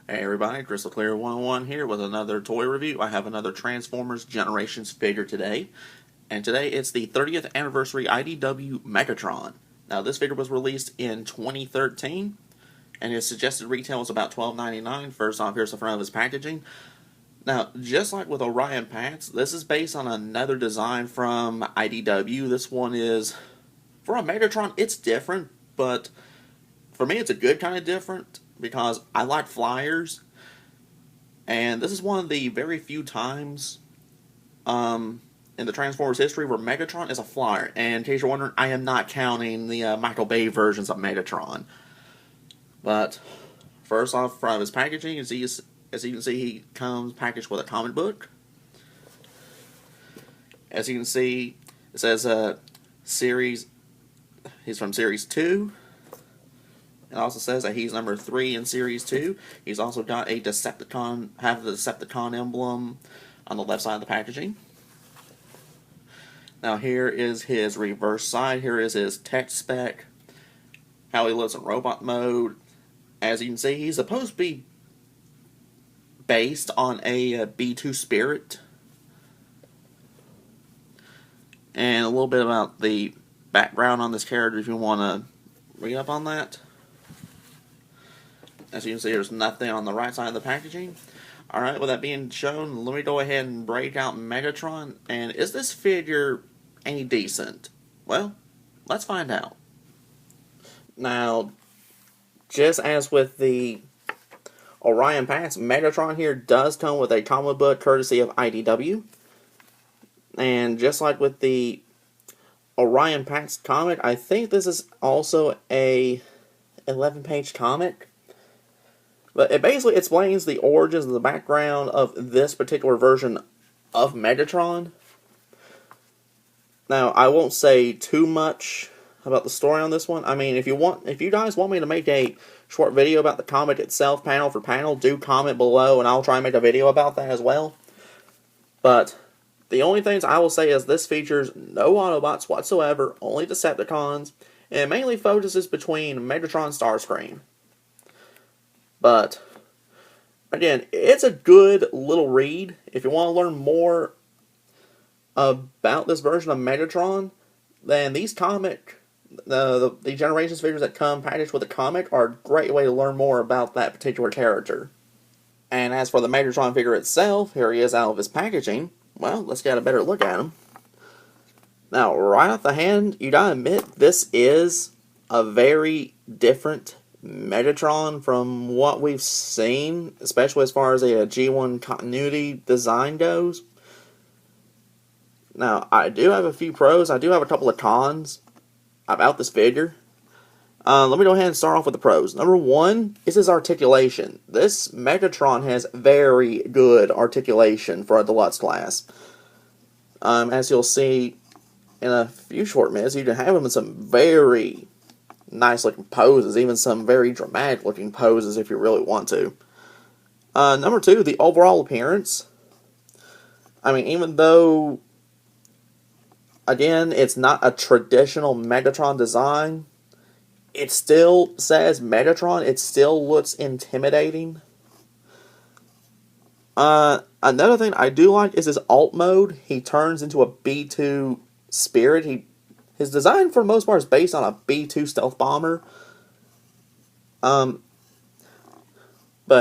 Hey everybody, Crystal Clear 101 here with another toy review. I have another Transformers Generations figure today. And today it's the 30th anniversary IDW Megatron. Now this figure was released in 2013 and his suggested retail is about $12.99. First off, here's the front of his packaging. Now, just like with Orion Pats, this is based on another design from IDW. This one is, for a Megatron, it's different, but for me it's a good kind of different because I like flyers, and this is one of the very few times in the Transformers history where Megatron is a flyer. And in case you're wondering, I am not counting the Michael Bay versions of Megatron. But first off, from his packaging, as you can see, he comes packaged with a comic book. As you can see, it says series. He's from Series 2. It also says that he's number 3 in Series 2. He's also got a Decepticon, have the Decepticon emblem on the left side of the packaging. Now here is his reverse side. Here is his tech spec, how he looks in robot mode. As you can see, he's supposed to be based on a B2 Spirit. And a little bit about the background on this character if you want to read up on that. As you can see, there's nothing on the right side of the packaging. Alright, with that being shown, let me go ahead and break out Megatron. And is this figure any decent? Well, let's find out. Now, just as with the Orion Pats, Megatron here does come with a comic book courtesy of IDW. And just like with the Orion Pats comic, I think this is also a 11-page comic. But it basically explains the origins and the background of this particular version of Megatron. Now, I won't say too much about the story on this one. I mean, if you guys want me to make a short video about the comic itself, panel for panel, do comment below, and I'll try and make a video about that as well. But the only things I will say is this features no Autobots whatsoever, only Decepticons, and it mainly focuses between Megatron and Starscream. But, again, it's a good little read. If you want to learn more about this version of Megatron, then these the Generations figures that come packaged with a comic are a great way to learn more about that particular character. And as for the Megatron figure itself, here he is out of his packaging. Well, let's get a better look at him. Now, right off the hand, you gotta admit, this is a very different Megatron from what we've seen, especially as far as a G1 continuity design goes. Now, I do have a few pros. I do have a couple of cons about this figure. Let me go ahead and start off with the pros. Number one is his articulation. This Megatron has very good articulation for a Deluxe class. As you'll see in a few short minutes, you can have him in some very nice looking poses, even some very dramatic looking poses if you really want to. Number two, the overall appearance. I mean, even though, again, it's not a traditional Megatron design, it still says Megatron. It still looks intimidating. Another thing I do like is his alt mode. He turns into a B2 Spirit. His design, for the most part, is based on a B2 stealth bomber. But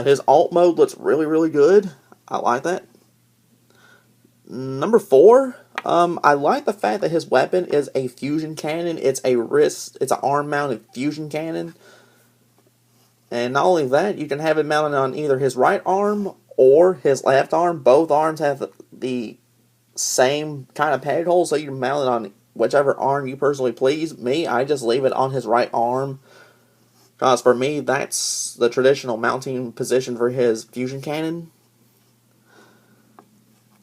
his alt mode looks really, really good. I like that. Number 4, I like the fact that his weapon is a fusion cannon. It's an arm-mounted fusion cannon. And not only that, you can have it mounted on either his right arm or his left arm. Both arms have the same kind of peg hole, so you can mount it on whichever arm you personally please. Me, I just leave it on his right arm, because for me, that's the traditional mounting position for his fusion cannon.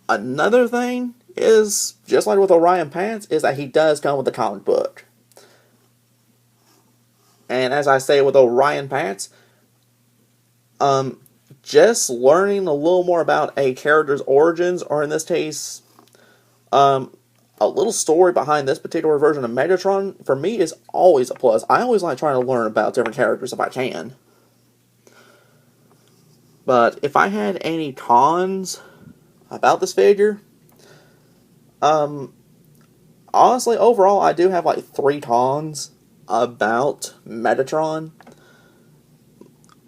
Another thing is, just like with Orion Pants, is that he does come with a comic book. And as I say with Orion Pants, just learning a little more about a character's origins, or in this case, a little story behind this particular version of Megatron, for me, is always a plus. I always like trying to learn about different characters if I can. But if I had any cons about this figure, honestly, overall, I do have like 3 cons about Megatron.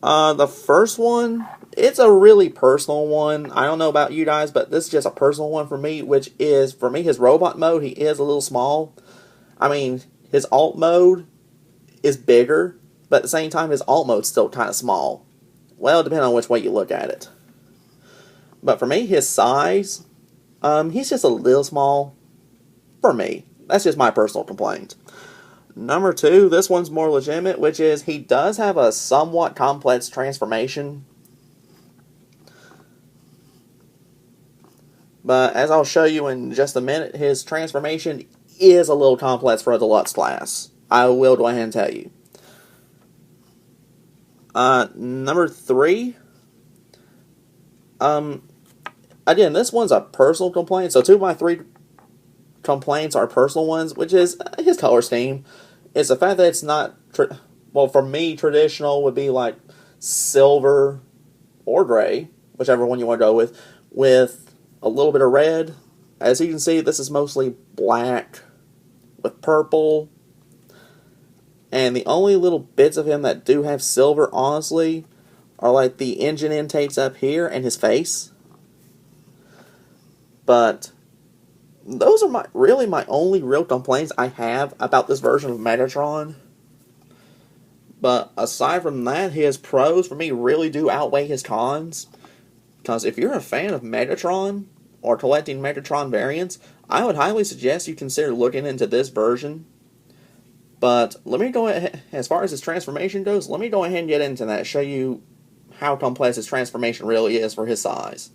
The first one, it's a really personal one. I don't know about you guys, but this is just a personal one for me, which is, for me, his robot mode, he is a little small. I mean, his alt mode is bigger, but at the same time, his alt mode's still kind of small. Well, depending on which way you look at it. But for me, his size, he's just a little small for me. That's just my personal complaint. Number 2, this one's more legitimate, which is he does have a somewhat complex transformation. But as I'll show you in just a minute, his transformation is a little complex for a deluxe class. I will go ahead and tell you. Number 3. Again, this one's a personal complaint. So 2 of my 3 complaints are personal ones, which is his color scheme. It's the fact that it's not, well, for me, traditional would be like silver or gray, whichever one you want to go with a little bit of red. As you can see, this is mostly black with purple. And the only little bits of him that do have silver, honestly, are like the engine intakes up here and his face. But those are really my only real complaints I have about this version of Megatron. But aside from that, his pros for me really do outweigh his cons. Because if you're a fan of Megatron or collecting Megatron variants, I would highly suggest you consider looking into this version. But let me go ahead, as far as his transformation goes, let me go ahead and get into that, show you how complex his transformation really is for his size.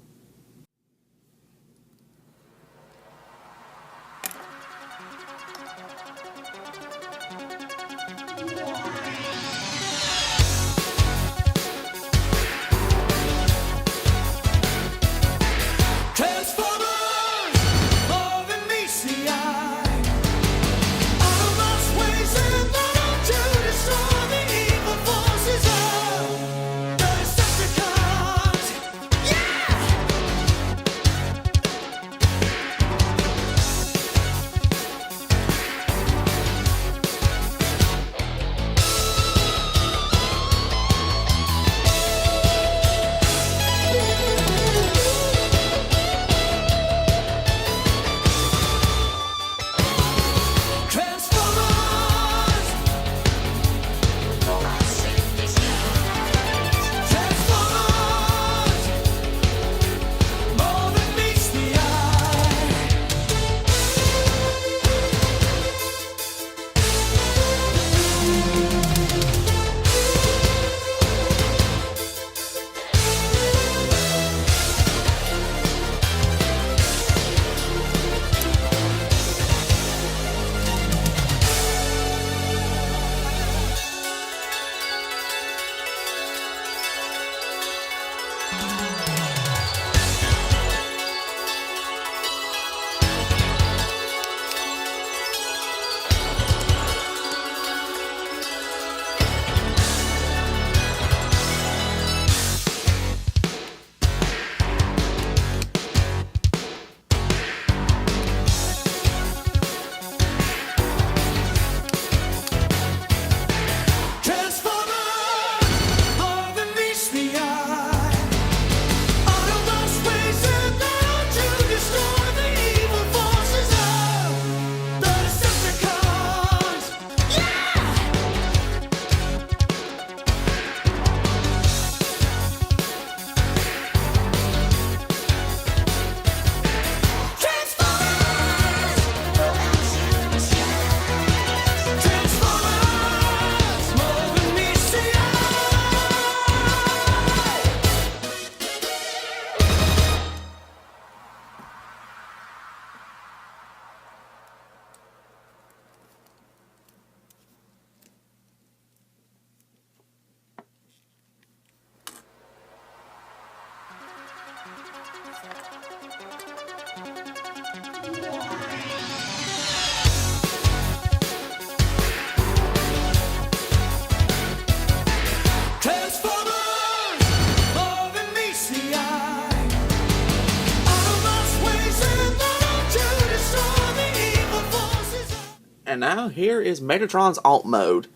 And now here is Megatron's alt mode.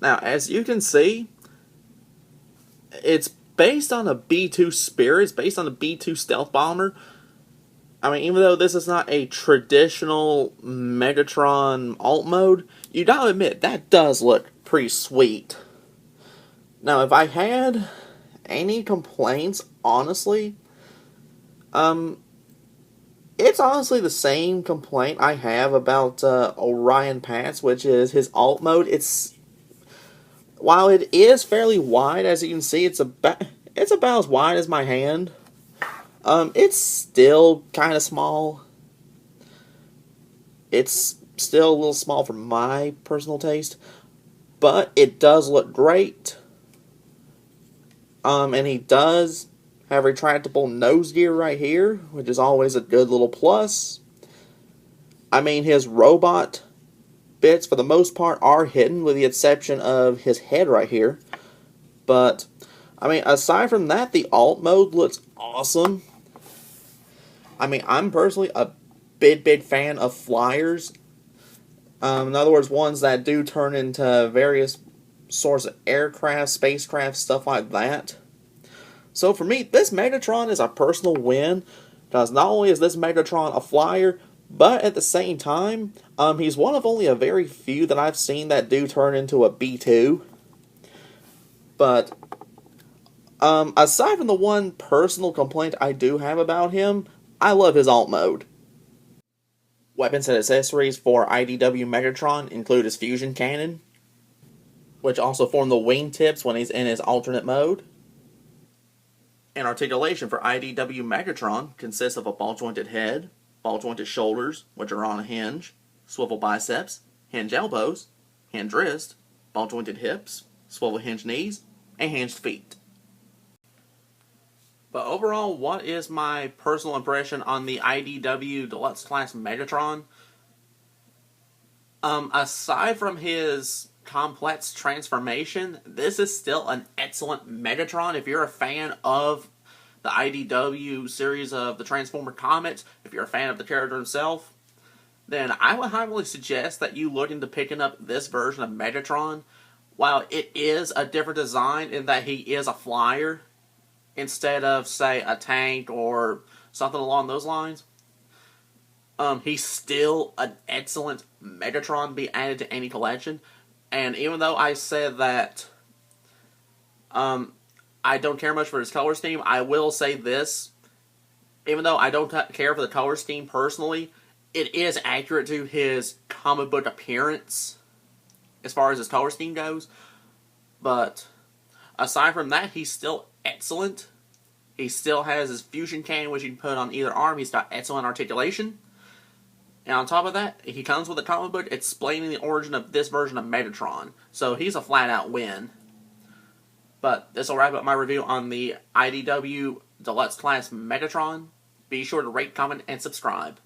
Now, as you can see, it's based on a B-2 Spirit. It's based on a B-2 stealth bomber. I mean, even though this is not a traditional Megatron alt mode, you gotta admit, that does look pretty sweet. Now, if I had any complaints, honestly, it's honestly the same complaint I have about Orion Pass, which is his alt mode. While it is fairly wide, as you can see, it's about as wide as my hand. It's still kind of small. It's still a little small for my personal taste, but it does look great. And he does have retractable nose gear right here, which is always a good little plus. I mean, his robot bits, for the most part, are hidden, with the exception of his head right here. But, I mean, aside from that, the alt mode looks awesome. I mean, I'm personally a big fan of flyers. In other words, ones that do turn into various sorts of aircraft, spacecraft, stuff like that. So for me, this Megatron is a personal win, because not only is this Megatron a flyer, but at the same time, he's one of only a very few that I've seen that do turn into a B-2. But, aside from the one personal complaint I do have about him, I love his alt mode. Weapons and accessories for IDW Megatron include his fusion cannon, which also form the wingtips when he's in his alternate mode. And articulation for IDW Megatron consists of a ball-jointed head, ball-jointed shoulders, which are on a hinge, swivel biceps, hinge elbows, hinge wrist, ball-jointed hips, swivel hinge knees, and hinged feet. But overall, what is my personal impression on the IDW Deluxe Class Megatron? Aside from his complex transformation, this is still an excellent Megatron. If you're a fan of the IDW series of the Transformer comics, if you're a fan of the character himself, then I would highly suggest that you look into picking up this version of Megatron. While it is a different design in that he is a flyer, instead of, say, a tank or something along those lines, he's still an excellent Megatron to be added to any collection. And even though I said that I don't care much for his color scheme, I will say this. Even though I don't care for the color scheme personally, it is accurate to his comic book appearance as far as his color scheme goes. But aside from that, he's still excellent. He still has his fusion cannon, which you can put on either arm. He's got excellent articulation. And on top of that, he comes with a comic book explaining the origin of this version of Megatron. So he's a flat-out win. But this will wrap up my review on the IDW Deluxe Class Megatron. Be sure to rate, comment, and subscribe.